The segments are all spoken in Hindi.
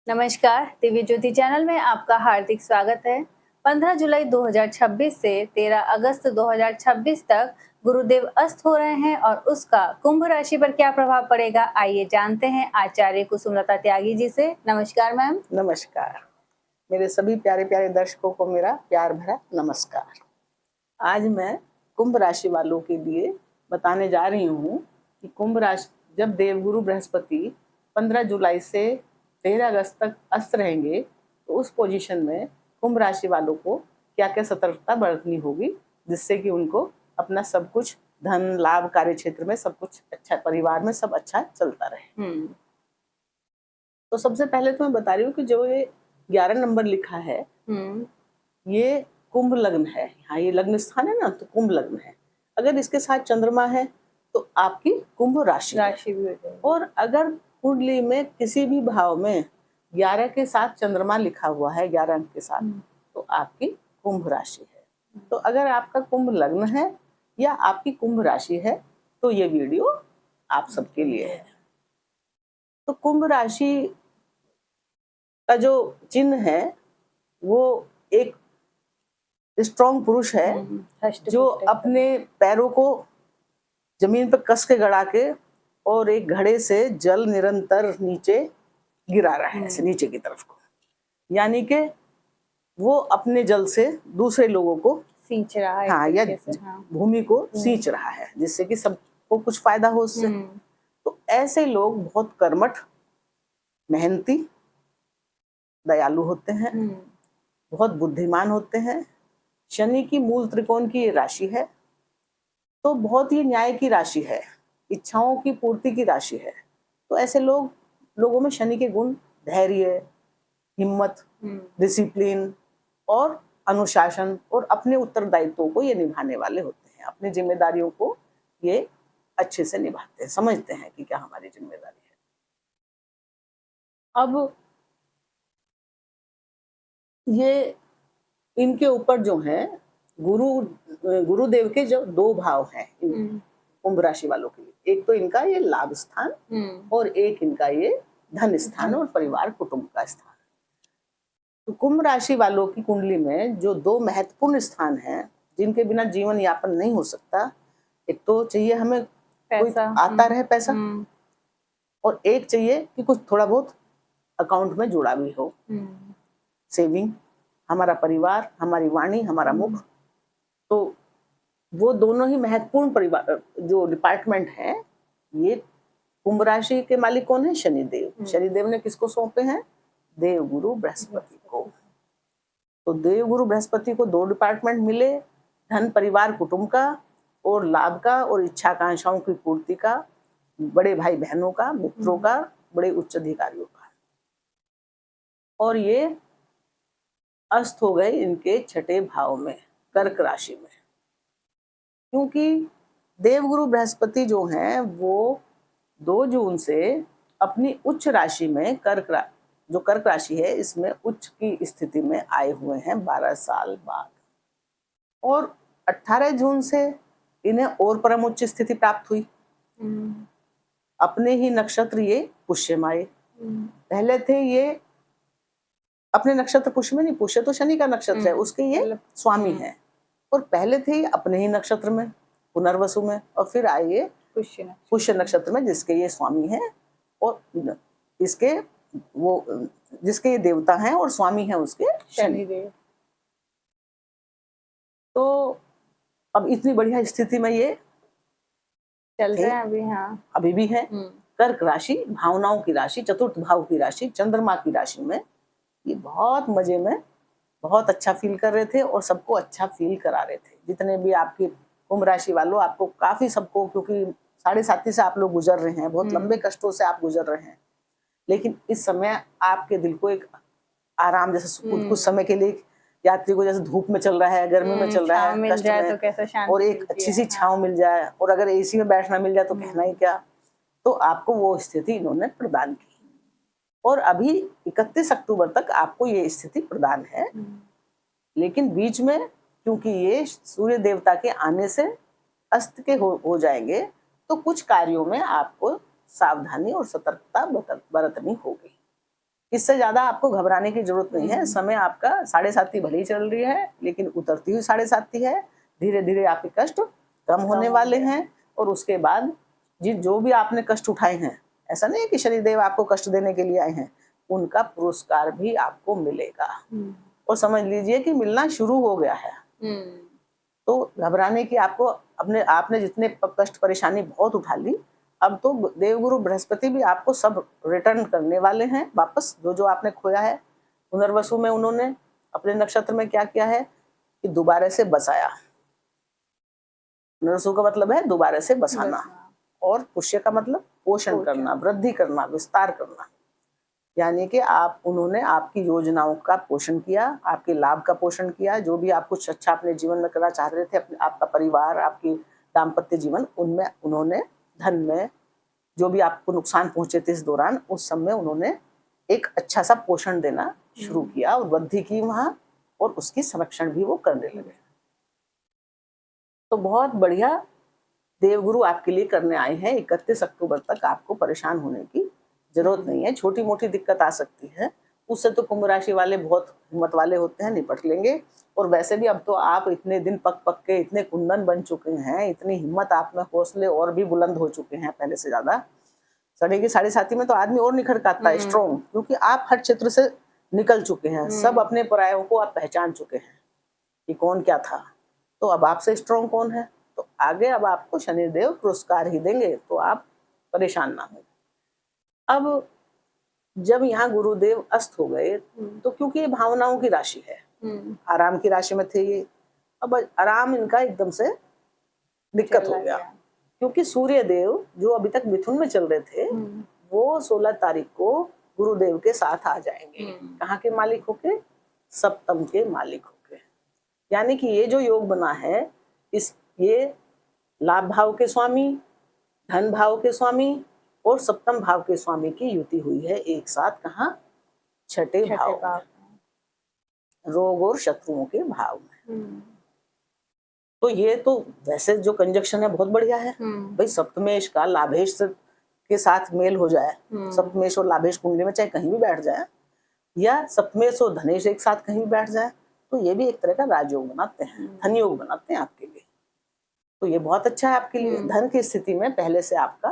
नमस्कार, दिव्य ज्योति चैनल में आपका हार्दिक स्वागत है। 15 जुलाई 2026 से 13 अगस्त 2026 तक गुरुदेव अस्त हो रहे हैं और उसका कुंभ राशि पर क्या प्रभाव पड़ेगा, आइए जानते हैं आचार्य कुसुमलता त्यागी जी से। नमस्कार मैम। नमस्कार। मेरे सभी प्यारे प्यारे दर्शकों को मेरा प्यार भरा नमस्कार। आज मैं कुंभ राशि वालों के लिए बताने जा रही हूँ कि कुंभ राशि जब देवगुरु बृहस्पति 15 जुलाई से 13 अगस्त तक अस्त रहेंगे तो उस पोजीशन में कुंभ राशि वालों को क्या क्या सतर्कता बरतनी होगी, जिससे कि उनको अपना सब कुछ धन लाभ कार्य क्षेत्र में सब कुछ अच्छा, परिवार में सब अच्छा चलता रहे। तो सबसे पहले तो मैं बता रही हूँ कि जो ये 11 नंबर लिखा है ये कुंभ लग्न है। हाँ, ये लग्न स्थान है ना, तो कुंभ लग्न है। अगर इसके साथ चंद्रमा है तो आपकी कुंभ राशि भी हो जाएगी। और अगर कुंडली में किसी भी भाव में 11 के साथ चंद्रमा लिखा हुआ है, 11 अंक के साथ, तो आपकी कुंभ राशि है। तो अगर आपका कुंभ लग्न है या आपकी कुंभ राशि है तो ये वीडियो आप सबके लिए है। तो कुंभ राशि का जो चिन्ह है वो एक स्ट्रॉन्ग पुरुष है जो अपने पैरों को जमीन पर कस के गड़ा के और एक घड़े से जल निरंतर नीचे गिरा रहा है, ऐसे नीचे की तरफ को, यानी कि वो अपने जल से दूसरे लोगों को सींच रहा है। हाँ, या भूमि को सींच रहा है, जिससे कि सबको कुछ फायदा हो उससे। तो ऐसे लोग बहुत कर्मठ, मेहनती, दयालु होते हैं, बहुत बुद्धिमान होते हैं। शनि की मूल त्रिकोण की ये राशि है, तो बहुत ही न्याय की राशि है, इच्छाओं की पूर्ति की राशि है। तो ऐसे लोगों में शनि के गुण धैर्य, हिम्मत, डिसिप्लिन और अनुशासन और अपने उत्तरदायित्वों को ये निभाने वाले होते हैं। अपनी जिम्मेदारियों को ये अच्छे से निभाते हैं, समझते हैं कि क्या हमारी जिम्मेदारी है। अब ये इनके ऊपर जो है गुरुदेव के जो दो भाव हैं कुंभ राशि वालों के लिए, एक तो इनका ये लाभ स्थान और एक इनका ये धन स्थान और परिवार कुटुंब का स्थान। तो कुंभ राशि वालों की कुंडली में जो दो महत्वपूर्ण स्थान हैं जिनके बिना जीवन यापन नहीं हो सकता, एक तो चाहिए हमें पैसा, कोई आता रहे पैसा, और एक चाहिए कि कुछ थोड़ा बहुत अकाउंट में जुड़ा भी हो, सेविंग, हमारा परिवार, हमारी वाणी, हमारा मुख। तो वो दोनों ही महत्वपूर्ण परिवार जो डिपार्टमेंट है, ये कुंभ राशि के मालिक कौन है? शनिदेव। शनिदेव ने किसको सौंपे हैं? देवगुरु बृहस्पति को। तो देवगुरु बृहस्पति को दो डिपार्टमेंट मिले, धन परिवार कुटुंब का और लाभ का और इच्छाकांक्षाओं की पूर्ति का, बड़े भाई बहनों का, मित्रों का, बड़े उच्च अधिकारियों का। और ये अस्त हो गए इनके छठे भाव में, कर्क राशि में, क्योंकि देवगुरु बृहस्पति जो हैं वो 2 जून से अपनी उच्च राशि में जो कर्क राशि है इसमें उच्च की स्थिति में आए हुए हैं 12 साल बाद, और 18 जून से इन्हें और परम उच्च स्थिति प्राप्त हुई। अपने ही नक्षत्र ये पुष्य में आए। पहले थे ये अपने नक्षत्र पुष्य में नहीं, पुष्य तो शनि का नक्षत्र है, उसके ये स्वामी हैं, और पहले थे ये अपने ही नक्षत्र में पुनर्वसु में, और फिर आए ये पुष्य नक्षत्र में जिसके ये स्वामी हैं और इसके जिसके ये देवता हैं और स्वामी हैं उसके शनिदेव। तो अब इतनी बढ़िया स्थिति में ये चल रहे हैं अभी। हाँ, अभी भी है। कर्क राशि भावनाओं की राशि, चतुर्थ भाव की राशि, चंद्रमा की राशि में ये बहुत मजे में बहुत अच्छा फील कर रहे थे और सबको अच्छा फील करा रहे थे। जितने भी आपकी कुंभ राशि वालों, आपको काफी सबको, क्योंकि 7.5 से आप लोग गुजर रहे हैं, बहुत लंबे कष्टों से आप गुजर रहे हैं, लेकिन इस समय आपके दिल को एक आराम, जैसे कुछ समय के लिए यात्री को जैसे धूप में चल रहा है, गर्मी में चल रहा है, कष्ट में, तो कैसा शांति, और एक अच्छी सी छांव मिल जाए, और अगर एसी में बैठना मिल जाए तो कहना ही क्या। तो आपको वो स्थिति इन्होंने प्रदान की, और अभी 31 अक्टूबर तक आपको ये स्थिति प्रदान है। लेकिन बीच में क्योंकि ये सूर्य देवता के आने से अस्त के हो जाएंगे, तो कुछ कार्यों में आपको सावधानी और सतर्कता बरतनी होगी। इससे ज्यादा आपको घबराने की जरूरत नहीं है। समय आपका 7.5 भले ही चल रही है, लेकिन उतरती हुई 7.5 है। धीरे धीरे आपके कष्ट कम होने वाले हैं, और उसके बाद जो भी आपने कष्ट उठाए हैं, ऐसा नहीं है कि शनिदेव आपको कष्ट देने के लिए आए हैं, उनका पुरस्कार भी आपको मिलेगा। और समझ लीजिए कि मिलना शुरू हो गया है। तो घबराने की आपको आपने जितने कष्ट परेशानी बहुत उठा ली, अब तो देवगुरु बृहस्पति भी आपको सब रिटर्न करने वाले हैं वापस। जो आपने खोया है पुनर्वसु में, उन्होंने अपने नक्षत्र में क्या किया है कि दोबारा से बसाया। पुनर्वसु का मतलब है दोबारा से बसाना, और पुष्य का मतलब पोषण करना, वृद्धि करना, विस्तार करना। यानी कि उन्होंने आपकी योजनाओं का पोषण किया, आपके लाभ का पोषण किया। जो भी आप कुछ अच्छा अपने जीवन में करना चाह रहे थे, आपका परिवार, आपकी दाम्पत्य जीवन, उनमें उन्होंने धन में जो भी आपको नुकसान पहुंचे थे इस दौरान, उस समय उन्होंने एक अच्छा सा पोषण देना शुरू किया और वृद्धि की वहां, और उसकी संरक्षण भी वो करने लगे। तो बहुत बढ़िया देवगुरु आपके लिए करने आए हैं। 31 अक्टूबर तक आपको परेशान होने की जरूरत नहीं है। छोटी मोटी दिक्कत आ सकती है, उससे तो कुंभ राशि वाले बहुत हिम्मत वाले होते हैं, निपट लेंगे। और वैसे भी अब तो आप इतने दिन पक पक के इतने कुंदन बन चुके हैं, इतनी हिम्मत आप में, हौसले और भी बुलंद हो चुके हैं पहले से ज्यादा। सड़े की 7.5 में तो आदमी और निखर के आता है स्ट्रॉन्ग, क्योंकि आप हर क्षेत्र से निकल चुके हैं। सब अपने परायों को आप पहचान चुके हैं कि कौन क्या था। तो अब आपसे स्ट्रॉन्ग कौन है? तो आगे अब आपको शनिदेव पुरस्कार ही देंगे, तो आप परेशान ना हो। अब जब यहाँ गुरुदेव अस्त हो गए, तो क्योंकि ये भावनाओं की राशि है, आराम की राशि में थे ये, अब आराम इनका एकदम से दिक्कत हो गया। क्योंकि सूर्य देव जो अभी तक मिथुन में चल रहे थे, वो 16 तारीख को गुरुदेव के साथ आ जाएंगे। कहाँ के मालिक होके? सप्तम के मालिक होके। यानी कि ये जो योग बना है, ये लाभ भाव के स्वामी, धन भाव के स्वामी और सप्तम भाव के स्वामी की युति हुई है एक साथ। कहाँ? छठे भाव में, रोग और शत्रुओं के भाव में। तो ये तो वैसे जो कंजक्शन है बहुत बढ़िया है भाई। सप्तमेश का लाभेश के साथ मेल हो जाए, सप्तमेश और लाभेश कुंडली में चाहे कहीं भी बैठ जाए, या सप्तमेश और धनेश एक साथ कहीं भी बैठ जाए, तो ये भी एक तरह का राजयोग बनाते हैं, धन योग बनाते हैं आपके लिए। तो ये बहुत अच्छा है आपके लिए। धन की स्थिति में पहले से आपका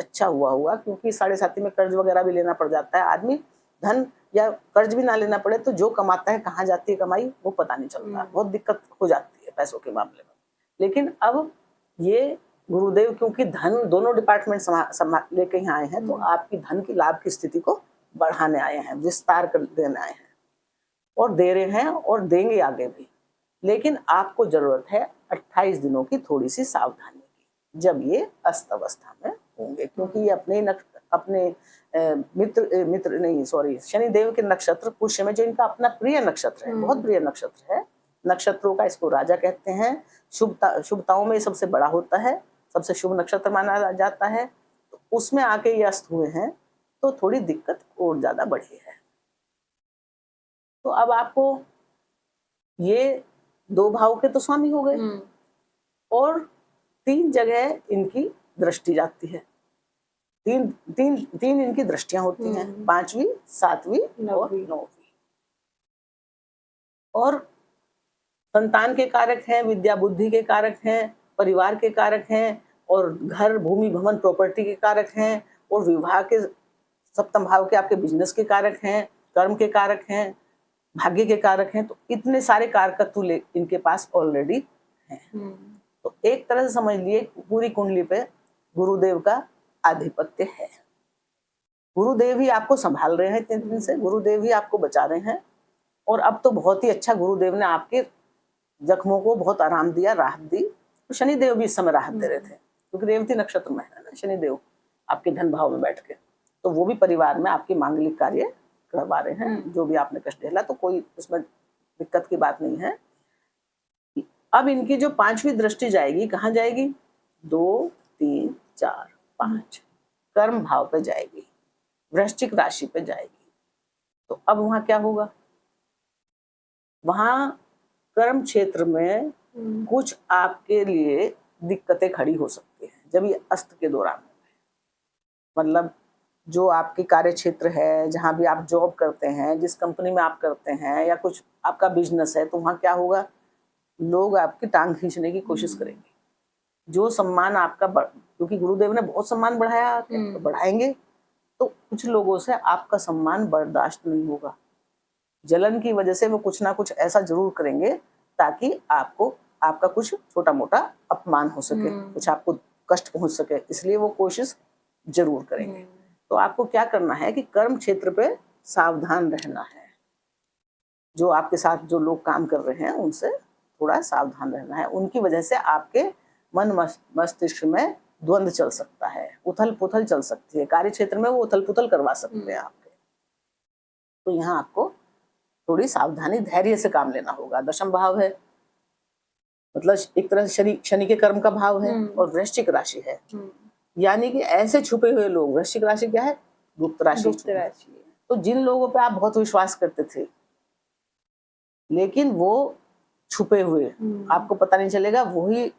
अच्छा हुआ, क्योंकि 7.5 में कर्ज वगैरह भी लेना पड़ जाता है। आदमी धन या कर्ज भी ना लेना पड़े तो जो कमाता है कहाँ जाती है कमाई वो पता नहीं चलता, बहुत दिक्कत हो जाती है पैसों के मामले में। लेकिन अब ये गुरुदेव क्योंकि धन दोनों डिपार्टमेंट लेके यहाँ आए हैं, तो आपकी धन की लाभ की स्थिति को बढ़ाने आए हैं, विस्तार कर देने आए हैं, और दे रहे हैं और देंगे आगे भी। लेकिन आपको जरूरत है 28 दिनों की थोड़ी सी सावधानी की, जब ये अस्त अवस्था में होंगे। क्योंकि ये अपने शनिदेव के नक्षत्र पुष्य में, जो इनका अपना प्रिय नक्षत्र है, बहुत प्रिय नक्षत्र है। नक्षत्रों का इसको राजा कहते हैं। शुभताओं में सबसे बड़ा होता है, सबसे शुभ नक्षत्र माना जाता है। तो उसमें आके ये अस्त हुए हैं, तो थोड़ी दिक्कत और ज्यादा बढ़ी है। तो अब आपको ये 2 भाव के तो स्वामी हो गए, और 3 जगह इनकी दृष्टि जाती है। तीन इनकी दृष्टियां होती हैं, 5वीं, 7वीं और 9वीं। और संतान के कारक हैं, विद्या बुद्धि के कारक हैं, परिवार के कारक हैं, और घर भूमि भवन प्रॉपर्टी के कारक हैं, और विवाह के सप्तम भाव के आपके बिजनेस के कारक हैं, कर्म के कारक हैं, भाग्य के कारक हैं। तो इतने सारे कारकत्व इनके पास ऑलरेडी हैं। तो एक तरह से समझ लिए पूरी कुंडली पे गुरुदेव का आधिपत्य है। गुरुदेव ही आपको संभाल रहे हैं 3 दिन से, गुरुदेव ही आपको बचा रहे हैं। और अब तो बहुत ही अच्छा गुरुदेव ने आपके जख्मों को बहुत आराम दिया, राहत दी। तो शनिदेव भी इस समय राहत दे रहे थे, क्योंकि रेवती नक्षत्र में है ना शनिदेव आपके धन भाव में बैठ के। तो वो भी परिवार में आपके मांगलिक कार्य करवा रहे हैं, जो भी आपने कष्ट झेला। तो कोई उसमें दिक्कत की बात नहीं है। अब इनकी जो 5वीं दृष्टि जाएगी, कहाँ जाएगी? 2, 3, 4, 5 कर्म भाव पे जाएगी, वृश्चिक राशि पे जाएगी। तो अब वहां क्या होगा? वहां कर्म क्षेत्र में कुछ आपके लिए दिक्कतें खड़ी हो सकती हैं जब ये अस्त के दौरान। मतलब जो आपकी कार्य क्षेत्र है, जहाँ भी आप जॉब करते हैं, जिस कंपनी में आप करते हैं, या कुछ आपका बिजनेस है, तो वहाँ क्या होगा, लोग आपकी टांग खींचने की कोशिश करेंगे। जो सम्मान आपका क्योंकि गुरुदेव ने बहुत सम्मान बढ़ाया, तो बढ़ाएंगे, तो कुछ लोगों से आपका सम्मान बर्दाश्त नहीं होगा। जलन की वजह से वो कुछ ना कुछ ऐसा जरूर करेंगे ताकि आपको आपका कुछ छोटा मोटा अपमान हो सके, कुछ आपको कष्ट पहुंच सके, इसलिए वो कोशिश जरूर करेंगे। तो आपको क्या करना है कि कर्म क्षेत्र पे सावधान रहना है। जो आपके साथ जो लोग काम कर रहे हैं उनसे थोड़ा सावधान रहना है। उनकी वजह से आपके मन मस्तिष्क में द्वंद्व चल सकता है, उथल पुथल चल सकती है। कार्य क्षेत्र में वो उथल पुथल करवा सकते हैं आपके। तो यहाँ आपको थोड़ी सावधानी, धैर्य से काम लेना होगा। दशम भाव है, मतलब एक तरह से शनि के कर्म का भाव है, और वृश्चिक राशि है। यानी कि ऐसे छुपे हुए लोग, वृश्चिक राशि क्या है, गुप्त राशि। तो जिन लोगों पे आप बहुत विश्वास करते थे, लेकिन वो छुपे हुए, आपको पता नहीं चलेगा, वही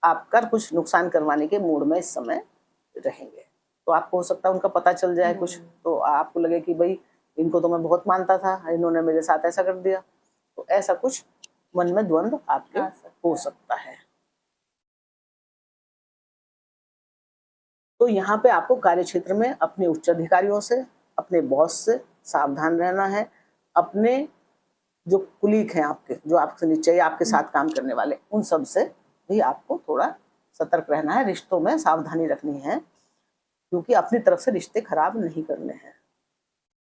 आपका कुछ नुकसान करवाने के मूड में इस समय रहेंगे। तो आपको हो सकता है उनका पता चल जाए कुछ, तो आपको लगे कि भाई इनको तो मैं बहुत मानता था, इन्होंने मेरे साथ ऐसा कर दिया। तो ऐसा कुछ मन में द्वंद्व आपके हो सकता है। तो यहाँ पे आपको कार्य क्षेत्र में अपने उच्च अधिकारियों से, अपने बॉस से सावधान रहना है। अपने जो कुलीग हैं आपके, जो आपसे नीचे या आपके साथ काम करने वाले, उन सब से भी आपको थोड़ा सतर्क रहना है। रिश्तों में सावधानी रखनी है, क्योंकि अपनी तरफ से रिश्ते खराब नहीं करने हैं।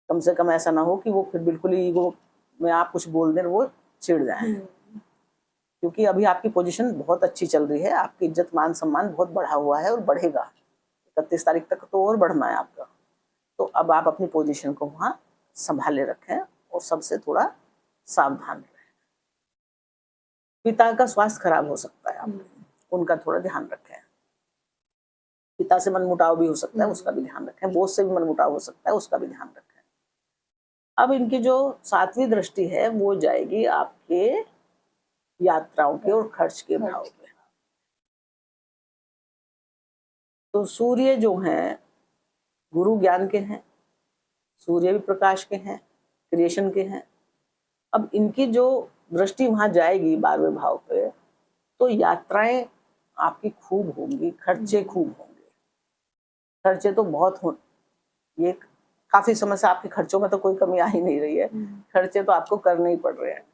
कम से कम ऐसा ना हो कि वो फिर बिल्कुल ही ईगो में आप कुछ बोल दें, वो चिढ़ जाए। क्योंकि अभी आपकी पोजीशन बहुत अच्छी चल रही है, आपकी इज्जत मान सम्मान बहुत बढ़ा हुआ है और बढ़ेगा। 31 तारीख तक तो और बढ़ना है आपका। तो अब आप अपनी पोजीशन को वहाँ संभाले रखें और सबसे थोड़ा सावधान रहें। पिता का स्वास्थ्य खराब हो सकता है आपका, उनका थोड़ा ध्यान रखें। पिता से मनमुटाव भी हो सकता है, उसका भी ध्यान रखें। बॉस से भी मनमुटाव हो सकता है, उसका भी ध्यान रखें। अब इनकी जो 7वीं दृष्टि है वो जाएगी आपके यात्राओं के और खर्च के भाव पे। तो सूर्य जो हैं गुरु ज्ञान के हैं, सूर्य भी प्रकाश के हैं, क्रिएशन के हैं। अब इनकी जो दृष्टि वहां जाएगी 12वें भाव पे, तो यात्राएं आपकी खूब होंगी, खर्चे खूब होंगे। खर्चे तो बहुत हो, ये काफी समय से आपके खर्चों में तो कोई कमी आ ही नहीं रही है। खर्चे तो आपको करने ही पड़ रहे हैं,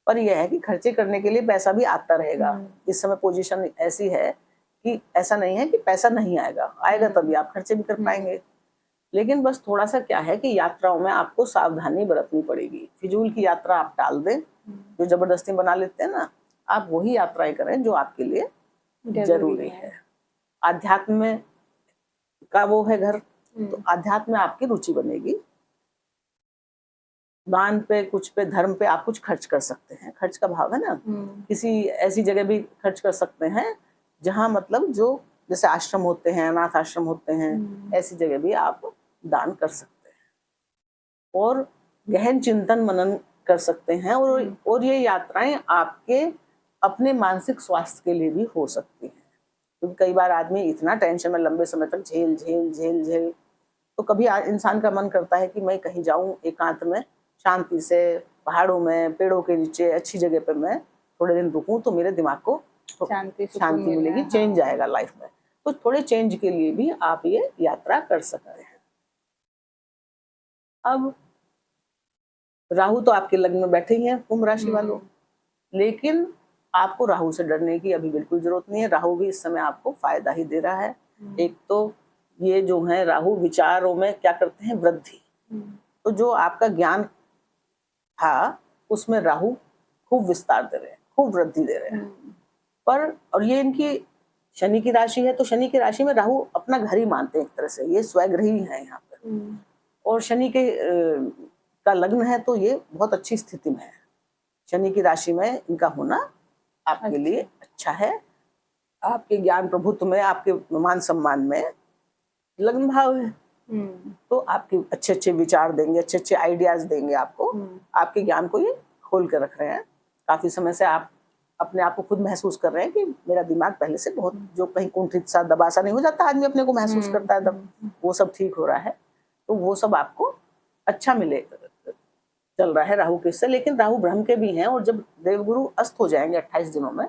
पर यह है कि खर्चे करने के लिए पैसा भी आता रहेगा। इस समय पोजीशन ऐसी है कि ऐसा नहीं है कि पैसा नहीं आएगा, आएगा तभी आप खर्चे भी कर पाएंगे। लेकिन बस थोड़ा सा क्या है कि यात्राओं में आपको सावधानी बरतनी पड़ेगी। फिजूल की यात्रा आप टाल दें, जो जबरदस्ती बना लेते हैं ना, आप वही यात्राएं करें जो आपके लिए जरूरी है। आध्यात्म में का वो है घर, तो आध्यात्म में आपकी रुचि बनेगी। दान पे, कुछ पे, धर्म पे आप कुछ खर्च कर सकते हैं। खर्च का भाव है ना, किसी ऐसी जगह भी खर्च कर सकते हैं जहां मतलब जो जैसे आश्रम होते हैं, अनाथ आश्रम होते हैं, ऐसी जगह भी आप दान कर सकते हैं और गहन चिंतन मनन कर सकते हैं। और ये यात्राएं आपके अपने मानसिक स्वास्थ्य के लिए भी हो सकती हैं, क्योंकि कई बार आदमी इतना टेंशन में लंबे समय तक झेल झेल झेल झेल, तो कभी इंसान का मन करता है कि मैं कहीं जाऊं एकांत में, शांति से, पहाड़ों में, पेड़ों के नीचे, अच्छी जगह पे मैं थोड़े दिन रुकूं, तो मेरे दिमाग को शांति मिलेगी, चेंज आएगा लाइफ में। तो थोड़े चेंज के लिए भी आप ये यात्रा कर सकते हैं। अब राहु तो आपके लग्न में बैठे ही हैं कुंभ राशि वालों, लेकिन आपको राहु से डरने की अभी बिल्कुल जरूरत नहीं है। राहु भी इस समय आपको फायदा ही दे रहा है। एक तो ये जो है राहु विचारों में क्या करते हैं, वृद्धि। तो जो आपका ज्ञान था उसमें राहु खूब विस्तार दे रहे हैं, खूब वृद्धि दे रहे हैं। पर और ये इनकी शनि की राशि है, तो शनि की राशि में राहु अपना घर ही मानते हैं एक तरह से, ये स्वगृही है यहाँ पर। और शनि के का लग्न है, तो ये बहुत अच्छी स्थिति में है। शनि की राशि में इनका होना आपके लिए अच्छा है। आपके ज्ञान प्रभुत्व में, आपके मान सम्मान में लग्न भाव है, तो आपके अच्छे अच्छे विचार देंगे, अच्छे अच्छे आइडियाज देंगे आपको। आपके ज्ञान को ये खोल कर रख रहे हैं। काफी समय से आप अपने आप को खुद महसूस कर रहे हैं कि मेरा दिमाग पहले से बहुत, जो कहीं कुंठित सा दबा सा नहीं हो जाता आदमी अपने को महसूस करता है तब, वो सब ठीक हो रहा है। तो वो सब आपको अच्छा मिले, चल रहा है राहु के से। लेकिन राहु भ्रम के भी हैं, और जब देवगुरु अस्त हो जाएंगे 28 दिनों में,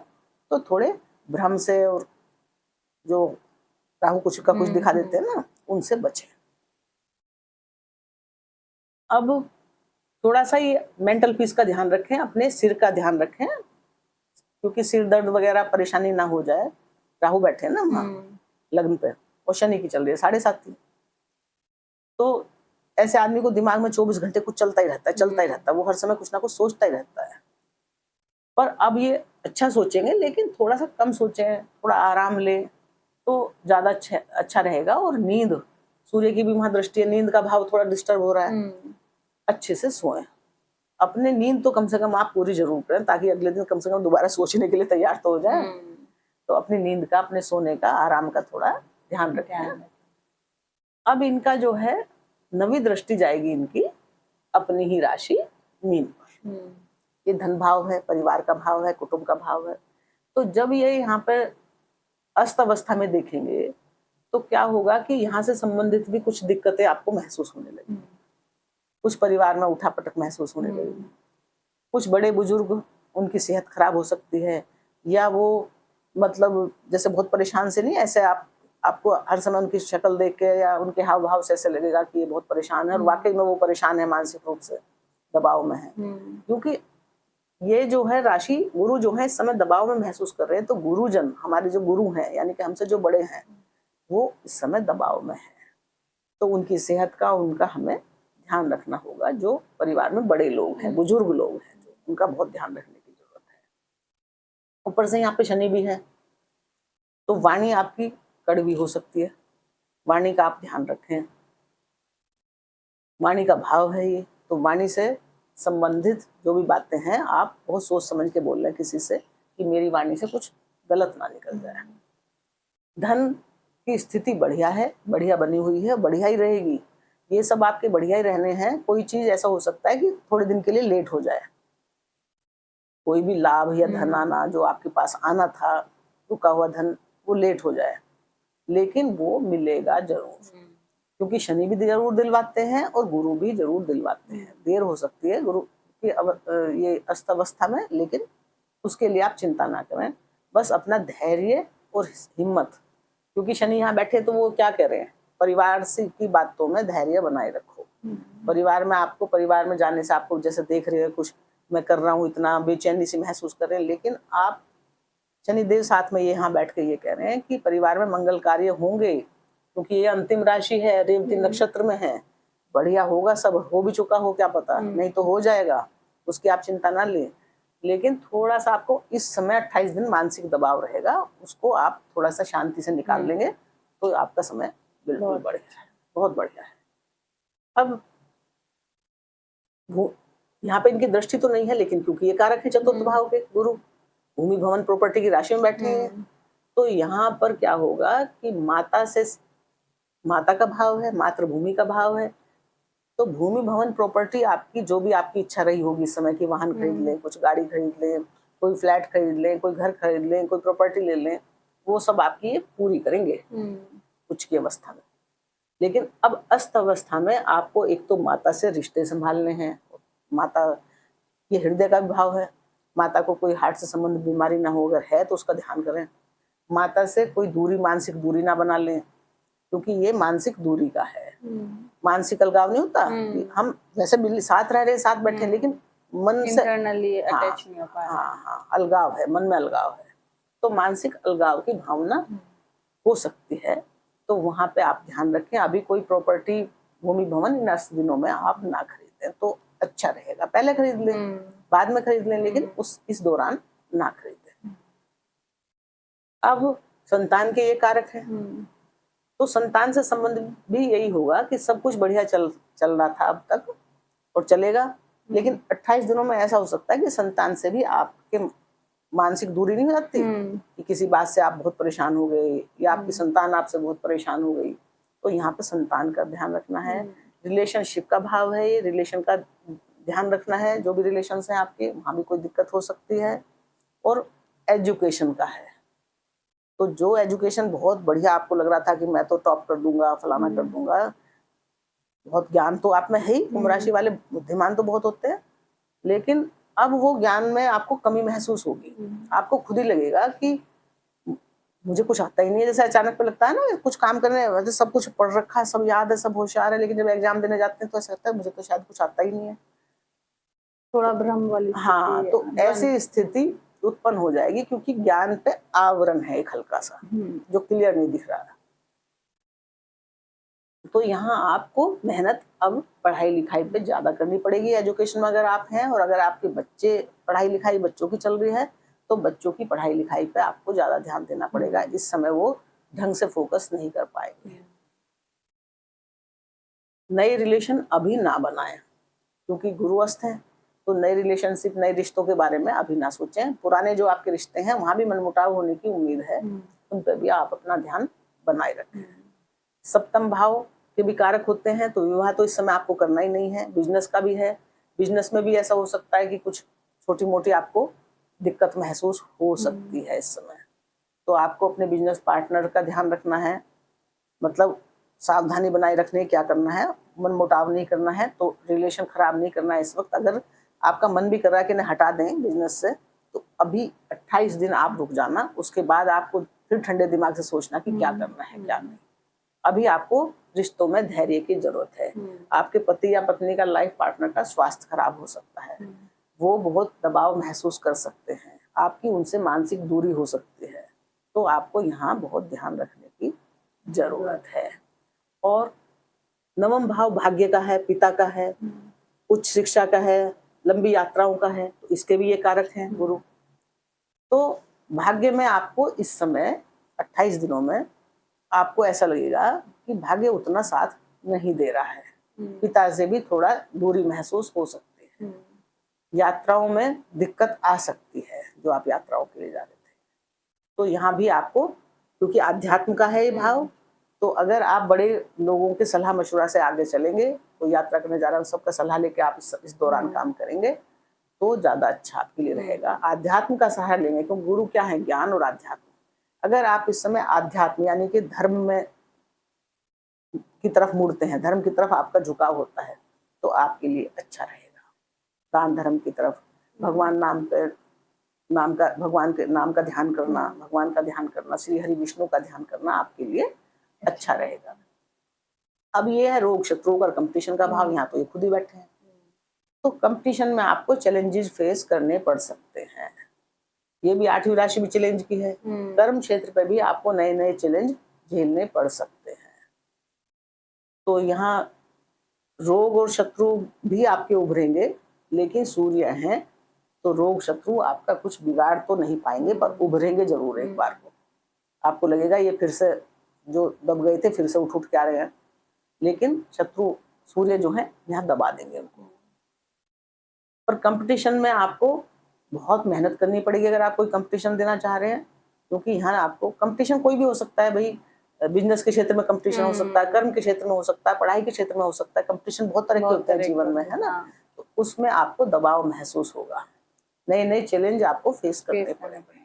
तो थोड़े भ्रम से और जो राहु कुछ का कुछ दिखा देते हैं ना, उनसे बचें। अब थोड़ा सा ये मेंटल पीस का ध्यान रखें, अपने सिर का ध्यान रखें, क्योंकि सिर दर्द वगैरह परेशानी ना हो जाए। राहु बैठे हैं ना वहाँ लग्न पे, और शनि की चल रही है 7.5 की। तो ऐसे आदमी को दिमाग में 24 घंटे कुछ चलता ही रहता है, चलता ही रहता है, वो हर समय कुछ ना कुछ सोचता ही रहता है। पर अब ये अच्छा सोचेंगे, लेकिन थोड़ा सा कम सोचें, थोड़ा आराम ले तो ज्यादा अच्छा रहेगा। और नींद, सूर्य की भी वहां दृष्टि है, नींद का भाव थोड़ा डिस्टर्ब हो रहा है, अच्छे से सोएं। अपने नींद तो कम से कम आप पूरी जरूर करें, ताकि अगले दिन कम से कम दोबारा सोचने के लिए तैयार तो हो जाए। तो अपनी नींद का, अपने सोने का, आराम का थोड़ा ध्यान रखें। अब इनका जो है नवी दृष्टि जाएगी इनकी अपनी ही राशि मीन पर। ये धन भाव है, परिवार का भाव है, कुटुंब का भाव है। तो जब ये यहाँ पे अस्त अवस्था में देखेंगे, तो क्या होगा कि यहाँ से संबंधित भी कुछ दिक्कतें आपको महसूस होने लगेंगी। कुछ परिवार में उठापटक महसूस होने लगेगी, कुछ बड़े बुजुर्ग, उनकी सेहत खराब हो सकती है, या वो मतलब जैसे बहुत परेशान से नहीं, ऐसे आपको हर समय उनकी शक्ल देख के या उनके हाव भाव से ऐसे लगेगा कि ये बहुत परेशान है, और वाकई में वो परेशान है, मानसिक रूप से दबाव में है। क्योंकि ये जो है राशि, गुरु जो है इस समय दबाव में महसूस कर रहे हैं। तो गुरुजन, हमारे जो गुरु हैं, यानी कि हमसे जो बड़े हैं, वो इस समय दबाव में है। तो उनकी सेहत का, उनका हमें ध्यान रखना होगा। जो परिवार में बड़े लोग हैं, बुजुर्ग लोग हैं, उनका बहुत ध्यान रखने की जरूरत है। ऊपर से यहाँ पे शनि भी है, तो वाणी आपकी कड़वी हो सकती है, वाणी का आप ध्यान रखें। वाणी का भाव है ये, तो वाणी से संबंधित जो भी बातें हैं, आप बहुत सोच समझ के बोल रहे हैं किसी से, कि मेरी वाणी से कुछ गलत ना निकल जाए। धन की स्थिति बढ़िया है, बढ़िया बनी हुई है, बढ़िया ही रहेगी। ये सब आपके बढ़िया ही रहने हैं। कोई चीज ऐसा हो सकता है कि थोड़े दिन के लिए लेट हो जाए, कोई भी लाभ या धन आना जो आपके पास आना था, रुका हुआ धन, वो लेट हो जाए, लेकिन वो मिलेगा जरूर। क्योंकि शनि भी जरूर दिलवाते हैं और गुरु भी जरूर दिलवाते हैं। देर हो सकती है गुरु की ये अस्त अवस्था में, लेकिन उसके लिए आप चिंता ना करें। बस अपना धैर्य और हिम्मत, क्योंकि शनि यहाँ बैठे तो वो क्या कह रहे हैं, परिवार से की बातों में धैर्य बनाए रखो। परिवार में आपको, परिवार में जाने से आपको जैसे देख रहे हैं कुछ मैं कर रहा हूँ, इतना बेचैनी से महसूस कर रहे हैं, लेकिन आप शनिदेव साथ में ये यहाँ बैठ के ये कह रहे हैं कि परिवार में मंगल कार्य होंगे, क्योंकि ये अंतिम राशि है, रेवती नक्षत्र में है, बढ़िया होगा। सब हो भी चुका हो, क्या पता, नहीं तो हो जाएगा, उसकी आप चिंता ना लें। लेकिन थोड़ा सा आपको इस समय 28 दिन मानसिक दबाव रहेगा, उसको आप थोड़ा सा शांति से निकाल लेंगे तो आपका समय बिल्कुल बढ़िया है, बहुत बढ़िया है। अब यहाँ पे इनकी दृष्टि तो नहीं है, लेकिन क्योंकि ये कारक है चतुर्थ भाव के गुरु, भूमि भवन प्रॉपर्टी की राशि में बैठे हैं, तो यहाँ पर क्या होगा कि माता से, माता का भाव है, मातृभूमि का भाव है। तो भूमि भवन प्रॉपर्टी आपकी, जो भी आपकी इच्छा रही होगी इस समय की, वाहन खरीद लें, कुछ गाड़ी खरीद लें, कोई फ्लैट खरीद लें, कोई घर खरीद लें, कोई प्रॉपर्टी ले लें, वो सब आपकी ये पूरी करेंगे कुछ की अवस्था में। लेकिन अब अस्त अवस्था में आपको एक तो माता से रिश्ते संभालने हैं। माता, ये हृदय का भी भाव है, माता को कोई हार्ट से संबंधित बीमारी ना हो, अगर है तो उसका ध्यान करें। माता से कोई दूरी, मानसिक दूरी ना बना लें, क्योंकि ये मानसिक दूरी का है। मानसिक अलगाव नहीं होता कि हम वैसे साथ रह रहे, साथ बैठे, लेकिन मन से इंटरनली अटैच नहीं हो पा रहा। हाँ, अलगाव है, मन में अलगाव है। तो मानसिक अलगाव की भावना हो सकती है, तो वहां पे आप ध्यान रखें। अभी कोई प्रॉपर्टी, भूमि भवन इन 10 दिनों में आप ना खरीदें तो अच्छा रहेगा। पहले खरीद लें, बाद में खरीद लें, लेकिन इस दौरान ना खरीदें। अब संतान के ये कारक है, तो संतान से संबंधित भी यही होगा कि सब कुछ बढ़िया चल रहा था अब तक और चलेगा, लेकिन 28 दिनों में ऐसा हो सकता है कि संतान से भी आपके मानसिक दूरी नहीं हो जाती, कि किसी बात से आप बहुत परेशान हो गए, या आपकी संतान आपसे बहुत परेशान हो गई। तो यहाँ पे संतान का ध्यान रखना है। रिलेशनशिप का भाव है, ये रिलेशन का ध्यान रखना है। जो भी रिलेशन है आपके, वहां भी कोई दिक्कत हो सकती है। और एजुकेशन का है। तो जो एजुकेशन बहुत बढ़िया आपको लग रहा था कि मैं तो टॉप कर दूंगा, फलाना कर दूंगा, बहुत ज्ञान तो आप में है ही, कुंभ राशि वाले बुद्धिमान तो बहुत होते हैं, लेकिन अब वो ज्ञान में आपको कमी महसूस होगी। आपको खुद ही लगेगा कि मुझे कुछ आता ही नहीं है। जैसे अचानक पे लगता है ना, कुछ काम करने वैसे सब कुछ पढ़ रखा है, सब याद है, सब होशियार है, लेकिन जब एग्जाम देने जाते हैं तो ऐसा लगता है मुझे तो शायद कुछ आता ही नहीं है। थोड़ा भ्रम वाली हाँ, तो ऐसी स्थिति उत्पन्न हो जाएगी, क्योंकि ज्ञान पे आवरण है एक हल्का सा जो क्लियर नहीं दिख रहा। तो यहाँ आपको मेहनत अब पढ़ाई लिखाई पे ज्यादा करनी पड़ेगी एजुकेशन में अगर आप हैं, और अगर आपके बच्चे पढ़ाई लिखाई बच्चों की चल रही है तो बच्चों की पढ़ाई लिखाई पे आपको ज्यादा ध्यान देना पड़ेगा। इस समय वो ढंग से फोकस नहीं कर पाएंगे। नए रिलेशन अभी ना बनाएं, क्योंकि गुरु अस्त है, तो नए रिलेशनशिप, नए रिश्तों के बारे में अभी ना सोचें। पुराने जो आपके रिश्ते हैं वहां भी मनमुटाव होने की उम्मीद है, उन पर भी आप अपना ध्यान बनाए रखें। सप्तम भाव के भी कारक होते हैं, तो विवाह तो इस समय आपको करना ही नहीं है। बिजनेस का भी है, बिजनेस में भी ऐसा हो सकता है कि कुछ छोटी मोटी आपको दिक्कत महसूस हो सकती है इस समय। तो आपको अपने बिजनेस पार्टनर का ध्यान रखना है, मतलब सावधानी बनाए रखने, क्या करना है, मनमुटाव नहीं करना है, तो रिलेशन खराब नहीं करना है इस वक्त। अगर आपका मन भी कर रहा है कि नहीं हटा दें बिजनेस से, तो अभी 28 दिन आप रुक जाना, उसके बाद आपको फिर ठंडे दिमाग से सोचना कि क्या करना है क्या नहीं। अभी आपको रिश्तों में धैर्य की जरूरत है। आपके पति या पत्नी का, लाइफ पार्टनर का स्वास्थ्य खराब हो सकता है, वो बहुत दबाव महसूस कर सकते हैं, आपकी उनसे मानसिक दूरी हो सकती है, तो आपको यहाँ बहुत ध्यान रखने की जरूरत है। और नवम भाव भाग्य का है, पिता का है, उच्च शिक्षा का है, लंबी यात्राओं का है, तो इसके भी ये कारक हैं गुरु। तो भाग्य में आपको इस समय 28 दिनों में आपको ऐसा लगेगा कि भाग्य उतना साथ नहीं दे रहा है, पिता से भी थोड़ा दूरी महसूस हो सकती है, यात्राओं में दिक्कत आ सकती है जो आप यात्राओं के लिए जा रहे थे। तो यहाँ भी आपको, क्योंकि आध्यात्म का है ये भाव, तो अगर आप बड़े लोगों के सलाह मशवरा से आगे चलेंगे, तो यात्रा करने जा रहे हैं सबका सलाह लेके आप इस दौरान काम करेंगे तो ज्यादा अच्छा आपके लिए रहेगा। आध्यात्म का सहारा लेंगे, क्योंकि गुरु क्या है, ज्ञान और आध्यात्म। अगर आप इस समय आध्यात्म यानी कि धर्म में की तरफ मुड़ते हैं, धर्म की तरफ आपका झुकाव होता है, तो आपके लिए अच्छा रहेगा। दान धर्म की तरफ, भगवान भगवान के नाम का ध्यान करना, भगवान का ध्यान करना, श्री हरि विष्णु का ध्यान करना आपके लिए अच्छा रहेगा। अब ये है रोग शत्रुओं और कंपटीशन का भाव, यहाँ तो ये खुद ही बैठे हैं, तो कंपटीशन में आपको चैलेंजेस फेस करने पड़ सकते हैं। ये भी 8वीं राशि भी चैलेंज की है। कर्म क्षेत्र पर भी आपको नए नए चैलेंज झेलने पड़ सकते हैं। तो यहाँ रोग और शत्रु भी आपके उभरेंगे, लेकिन सूर्य हैं तो रोग शत्रु आपका कुछ बिगाड़ तो नहीं पाएंगे, पर उभरेंगे जरूर एक बार को। आपको लगेगा ये फिर से जो दब गए थे फिर से उठ के आ रहे हैं, लेकिन शत्रु सूर्य जो है यहाँ दबा देंगे उनको। पर कंपटीशन में आपको बहुत मेहनत करनी पड़ेगी अगर आप कोई कंपटीशन देना चाह रहे हैं, क्योंकि यहाँ आपको कंपटीशन कोई भी हो सकता है भाई। बिजनेस के क्षेत्र में कंपटीशन हो सकता है, कर्म के क्षेत्र में हो सकता है, पढ़ाई के क्षेत्र में हो सकता है। कंपटीशन बहुत तरह के होते हैं जीवन में, है ना। तो उसमें आपको दबाव महसूस होगा, नए नए चैलेंज आपको फेस करने पड़ेंगे।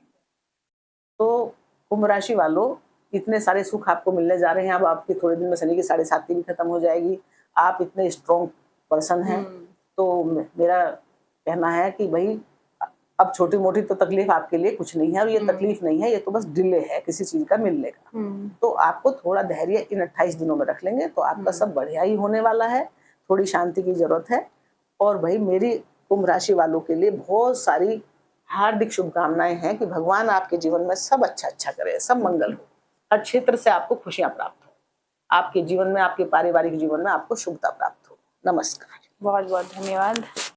तो कुंभ राशि वालों, इतने सारे सुख आपको मिलने जा रहे हैं। अब आपकी थोड़े दिन में शनि की 7.5 भी खत्म हो जाएगी। आप इतने स्ट्रॉन्ग पर्सन हैं, तो मेरा कहना है कि भाई अब छोटी मोटी तो तकलीफ आपके लिए कुछ नहीं है, और ये तकलीफ नहीं है, ये तो बस डिले है किसी चीज का मिलने का। तो आपको थोड़ा धैर्य इन 28 दिनों में रख लेंगे तो आपका सब बढ़िया ही होने वाला है। थोड़ी शांति की जरूरत है। और भाई मेरी कुंभ राशि वालों के लिए बहुत सारी हार्दिक शुभकामनाएं हैं कि भगवान आपके जीवन में सब अच्छा अच्छा करे, सब मंगल हो, हर क्षेत्र से आपको खुशियां प्राप्त हो, आपके जीवन में, आपके पारिवारिक जीवन में आपको शुभता प्राप्त हो। नमस्कार। बहुत बहुत धन्यवाद।